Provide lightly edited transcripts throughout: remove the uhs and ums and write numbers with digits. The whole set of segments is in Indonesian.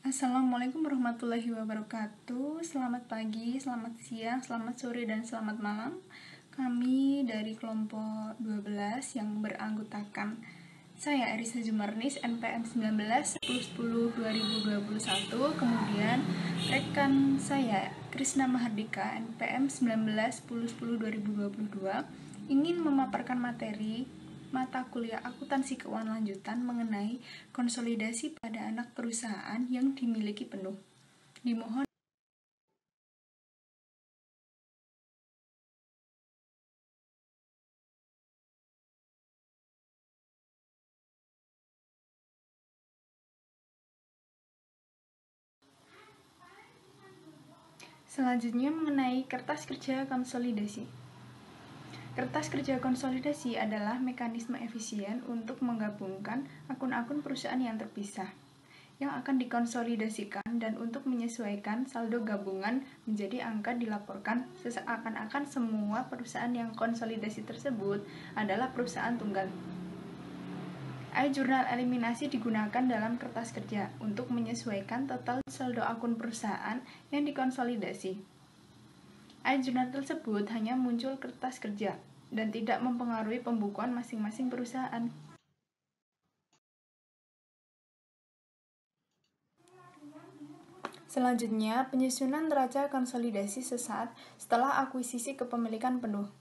Assalamualaikum warahmatullahi wabarakatuh. Selamat pagi, selamat siang, selamat sore, dan selamat malam. Kami dari kelompok 12 yang beranggotakan saya Erisa Jumarnis, NPM 19 10 10 2021. Kemudian rekan saya Krisna Mahardika, NPM 19 10 10 2022, ingin memaparkan materi mata kuliah akuntansi keuangan lanjutan mengenai konsolidasi pada anak perusahaan yang dimiliki penuh. Dimohon selanjutnya mengenai kertas kerja konsolidasi. Kertas kerja konsolidasi adalah mekanisme efisien untuk menggabungkan akun-akun perusahaan yang terpisah yang akan dikonsolidasikan dan untuk menyesuaikan saldo gabungan menjadi angka dilaporkan seakan-akan semua perusahaan yang konsolidasi tersebut adalah perusahaan tunggal. Jurnal eliminasi digunakan dalam kertas kerja untuk menyesuaikan total saldo akun perusahaan yang dikonsolidasi. Jurnal tersebut hanya muncul kertas kerja dan tidak mempengaruhi pembukuan masing-masing perusahaan. Selanjutnya, penyusunan neraca konsolidasi sesaat setelah akuisisi kepemilikan penuh.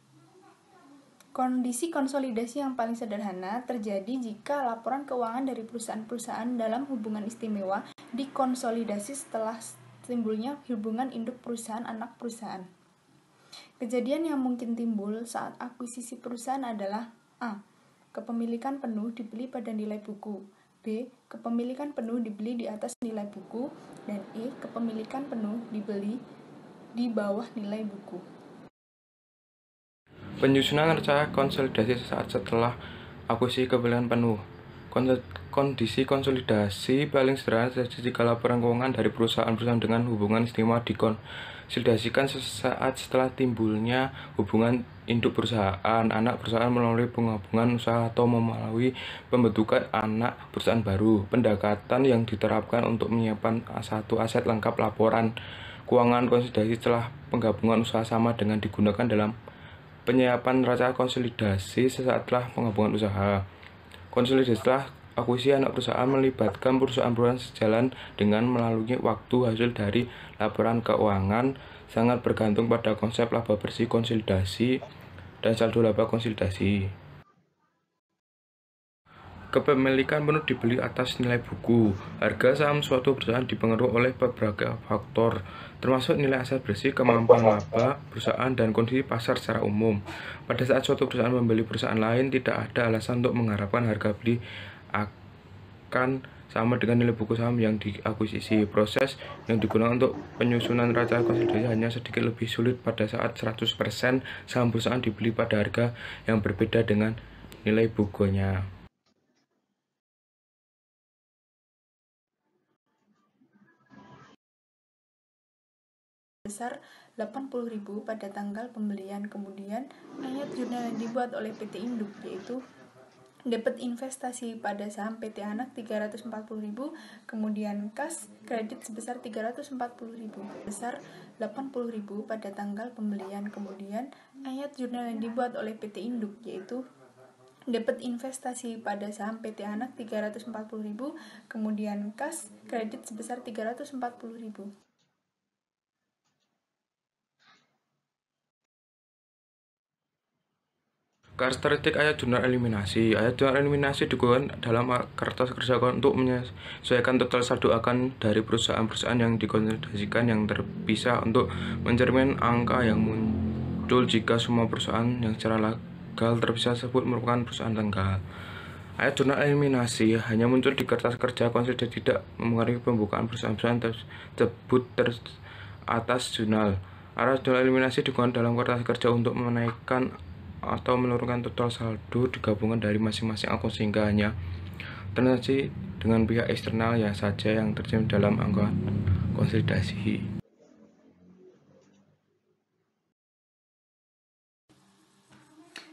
Kondisi konsolidasi yang paling sederhana terjadi jika laporan keuangan dari perusahaan-perusahaan dalam hubungan istimewa dikonsolidasi setelah timbulnya hubungan induk perusahaan anak perusahaan. Kejadian yang mungkin timbul saat akuisisi perusahaan adalah A. Kepemilikan penuh dibeli pada nilai buku, B. Kepemilikan penuh dibeli di atas nilai buku, dan E. Kepemilikan penuh dibeli di bawah nilai buku. Penyusunan neraca konsolidasi sesaat setelah akuisisi kepemilikan penuh. Kondisi konsolidasi paling sederhana terjadi jika laporan keuangan dari perusahaan-perusahaan dengan hubungan istimewa dikonsolidasikan sesaat setelah timbulnya hubungan induk perusahaan, anak perusahaan melalui penggabungan usaha atau melalui pembentukan anak perusahaan baru. Pendekatan yang diterapkan untuk menyiapkan satu aset lengkap laporan keuangan konsolidasi setelah penggabungan usaha sama dengan digunakan dalam penyiapan neraca konsolidasi sesaat setelah penggabungan usaha. Konsolidasi setelah akuisisi anak perusahaan melibatkan perusahaan-perusahaan sejalan dengan melalui waktu. Hasil dari laporan keuangan sangat bergantung pada konsep laba bersih konsolidasi dan saldo laba konsolidasi. Kepemilikan penuh dibeli atas nilai buku. Harga saham suatu perusahaan dipengaruhi oleh beberapa faktor, termasuk nilai aset bersih, kemampuan laba perusahaan, dan kondisi pasar secara umum. Pada saat suatu perusahaan membeli perusahaan lain, tidak ada alasan untuk mengharapkan harga beli akan sama dengan nilai buku saham yang diakuisisi. Proses yang digunakan untuk penyusunan neraca konsolidasi hanya sedikit lebih sulit pada saat 100% saham perusahaan dibeli pada harga yang berbeda dengan nilai bukunya. Besar 80.000 pada tanggal pembelian. Kemudian ayat jurnal yang dibuat oleh PT Induk yaitu debit investasi pada saham PT Anak 340.000, kemudian kas kredit sebesar 340.000 besar 80.000 pada tanggal pembelian. Kemudian ayat jurnal yang dibuat oleh PT Induk yaitu debit investasi pada saham PT Anak 340.000, kemudian kas kredit sebesar 340.000. Karakteristik ayat jurnal eliminasi. Ayat jurnal eliminasi digunakan dalam kertas kerja untuk menyesuaikan total saldo akan dari perusahaan-perusahaan yang dikonsolidasikan yang terpisah untuk mencerminkan angka yang muncul jika semua perusahaan yang secara legal terpisah tersebut merupakan perusahaan tunggal. Ayat jurnal eliminasi hanya muncul di kertas kerja konsolidasi, tidak mempengaruhi pembukaan perusahaan-perusahaan tersebut atas jurnal. Ayat jurnal eliminasi digunakan dalam kertas kerja untuk menaikkan atau menurunkan total saldo digabungan dari masing-masing akun sehingga hanya transaksi dengan pihak eksternal ya saja yang tercermin dalam angka konsolidasi.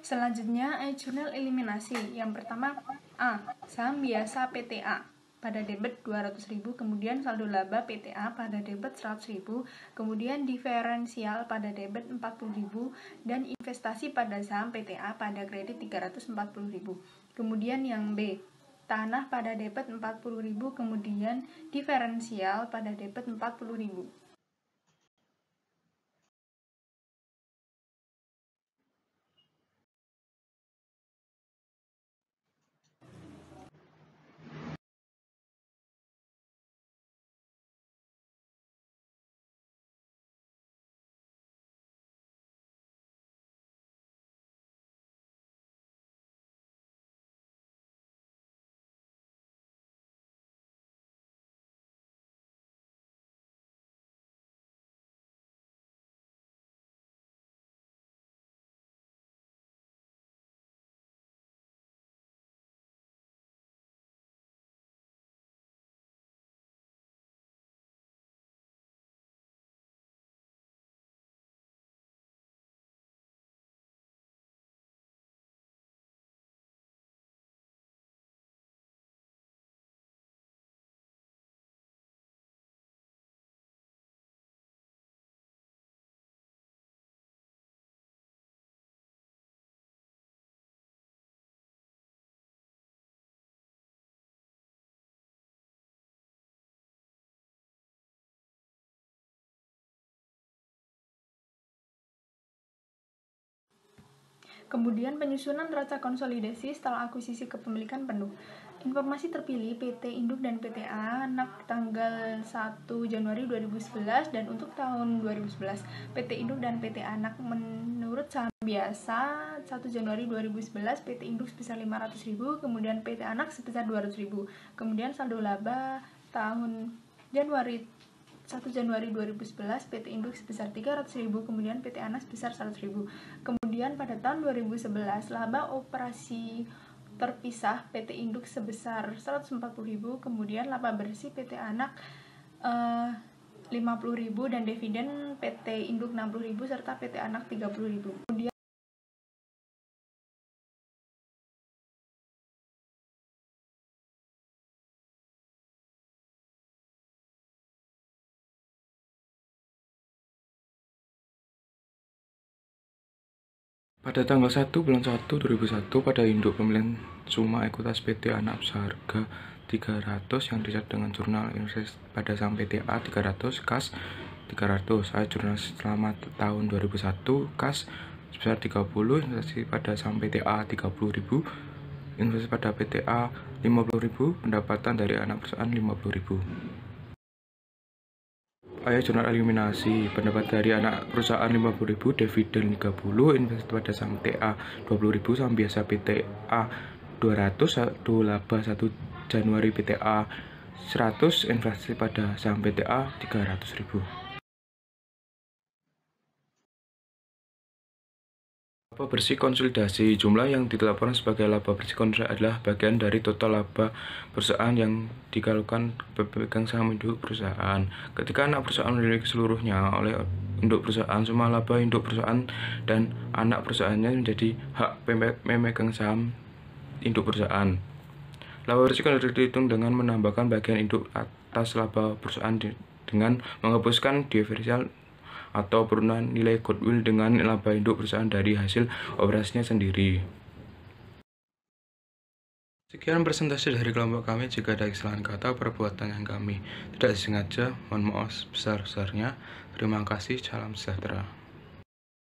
Selanjutnya, jurnal eliminasi. Yang pertama, A. Saham biasa PTA pada debit 200.000, kemudian saldo laba PTA pada debit 100.000, kemudian diferensial pada debit 40.000, dan investasi pada saham PTA pada kredit 340.000. Kemudian yang B, tanah pada debit 40.000, kemudian diferensial pada debit 40.000. Kemudian penyusunan neraca konsolidasi setelah akuisisi kepemilikan penuh. Informasi terpilih PT Induk dan PTA Anak tanggal 1 Januari 2011 dan untuk tahun 2011 PT Induk dan PT Anak menurut saham biasa 1 Januari 2011 PT Induk sebesar 500.000, kemudian PT Anak sebesar 200.000. Kemudian saldo laba tahun 1 Januari 2011 PT Induk sebesar 300.000, kemudian PT Anak sebesar 100.000. Kemudian pada tahun 2011 laba operasi terpisah PT Induk sebesar 140.000, kemudian laba bersih PT Anak 50.000 dan dividen PT Induk 60.000 serta PT Anak 30.000. Kemudian pada tanggal 1 bulan 1 2001 pada induk pemilihan Suma Ekuitas PT Anak seharga 300 yang dicat dengan jurnal investasi pada saham PTA 300, kas 300. Saya jurnal selama tahun 2001, kas sebesar 30, investasi pada saham PTA 30.000, investasi pada PTA 50.000, pendapatan dari anak perusahaan 50.000. Jurnal eliminasi, pendapat dari anak perusahaan 50.000, dividen 30, investasi pada saham TA 20.000, saham biasa PTA 200, saldo laba 1 Januari PTA 100, investasi pada saham PTA 300.000. Laba bersih konsolidasi, jumlah yang ditetapkan sebagai laba bersih konsolidasi adalah bagian dari total laba perusahaan yang dikeluarkan pemegang saham induk perusahaan. Ketika anak perusahaan memiliki seluruhnya oleh induk perusahaan, semua laba induk perusahaan dan anak perusahaannya menjadi hak pemegang saham induk perusahaan. Laba bersih konsolidasi dihitung dengan menambahkan bagian induk atas laba perusahaan dengan menghapuskan diferensial atau penurunan nilai goodwill dengan laba induk perusahaan dari hasil operasinya sendiri. Sekian presentasi dari kelompok kami. Jika ada kesalahan kata perbuatan yang kami tidak disengaja, mohon maaf sebesar-besarnya. Terima kasih, salam sejahtera.